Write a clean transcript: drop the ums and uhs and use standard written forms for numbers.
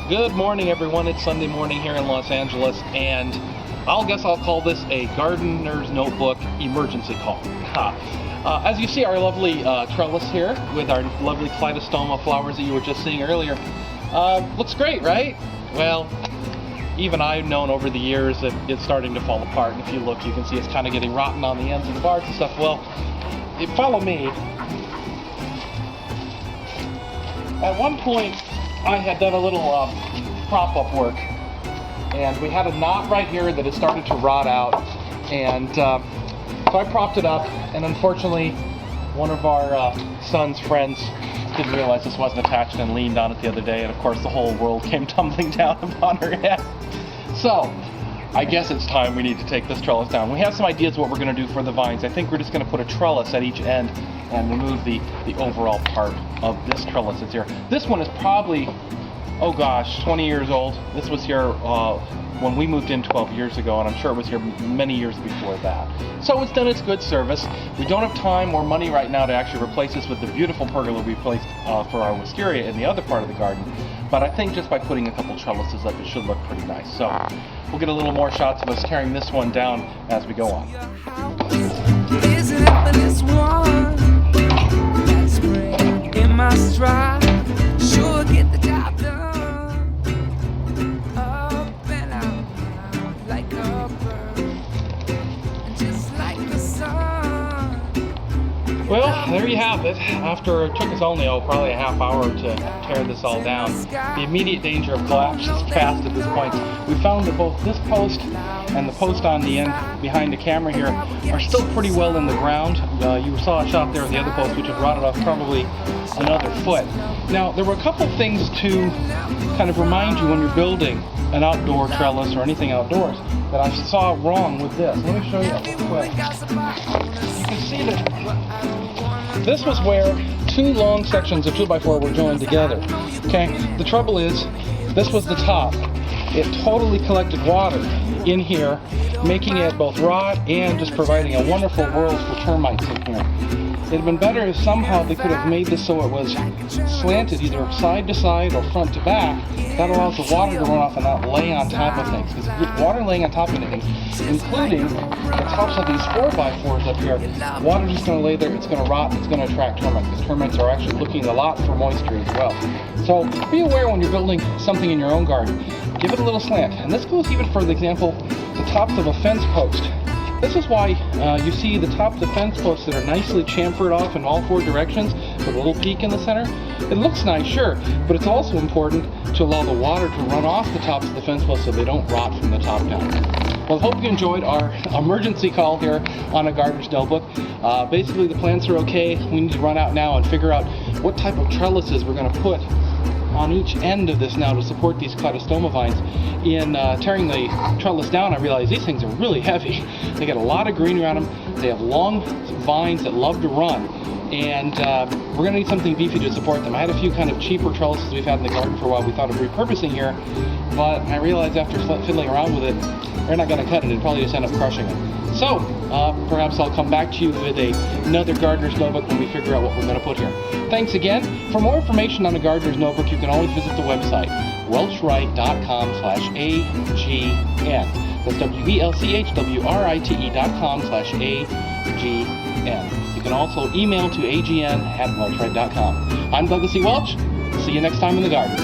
Good morning, everyone. It's Sunday morning here in Los Angeles, and I'll call this a gardener's notebook emergency call. As you see, our lovely trellis here with our lovely kaleidostoma flowers that you were just seeing earlier looks great, right? Well, even I've known over the years that it's starting to fall apart, and if you look, you can see it's kind of getting rotten on the ends of the bars and stuff. Well, follow me. At one point, I had done a little prop-up work, and we had a knot right here that had started to rot out, and so I propped it up, and unfortunately, one of our son's friends didn't realize this wasn't attached and leaned on it the other day, and of course the whole world came tumbling down upon her head. So, I guess it's time we need to take this trellis down. We have some ideas of what we're going to do for the vines. I think we're just going to put a trellis at each end and remove the overall part of this trellis that's here. This one is probably, 20 years old. This was here when we moved in 12 years ago, and I'm sure it was here many years before that. So it's done its good service. We don't have time or money right now to actually replace this with the beautiful pergola we placed for our wisteria in the other part of the garden. But I think just by putting a couple trellises up, it should look pretty nice. So we'll get a little more shots of us tearing this one down as we go on. Isn't it for this one that's in my stride? Sure get the job done. Up and out like a bird, just like the sun. Well, there you have it. After it took us only probably a half hour to tear this all down, the immediate danger of collapse is past at this point. We found that both this post and the post on the end behind the camera here are still pretty well in the ground. You saw a shot there of the other post, which had rotted off probably another foot. Now, there were a couple things to kind of remind you when you're building an outdoor trellis or anything outdoors that I saw wrong with this. Let me show you that real quick. You can see that this was where two long sections of 2x4 were joined together. Okay, the trouble is, this was the top. It totally collected water in here, making it both rot and just providing a wonderful world for termites in here. It'd been better if somehow they could have made this so it was slanted either side to side or front to back. That allows the water to run off and not lay on top of things. Because with water laying on top of anything, including the tops of these 4x4s up here, water's just going to lay there, it's going to rot, it's going to attract termites. Because termites are actually looking a lot for moisture as well. So be aware when you're building something in your own garden. Give it a little slant. And this goes even for the example, the tops of a fence post. This is why you see the top of the fence posts that are nicely chamfered off in all four directions with a little peak in the center. It looks nice, sure, but it's also important to allow the water to run off the tops of the fence posts so they don't rot from the top down. Well, I hope you enjoyed our emergency call here on a gardener's notebook. Basically, the plants are okay. We need to run out now and figure out what type of trellises we're going to put on each end of this now to support these kaleidostoma vines. In tearing the trellis down, I realized these things are really heavy. They get a lot of greenery on them. They have long vines that love to run, and we're going to need something beefy to support them. I had a few kind of cheaper trellises we've had in the garden for a while we thought of repurposing here, but I realized after fiddling around with it, they're not going to cut it and probably just end up crushing it. So, perhaps I'll come back to you with another gardener's notebook when we figure out what we're going to put here. Thanks again. For more information on a gardener's notebook, you can always visit the website, welchwright.com/AGN. That's WELCHWRITE.com/AGN. You can also email to agn@welchwright.com. I'm Douglas E. Welch. See you next time in the garden.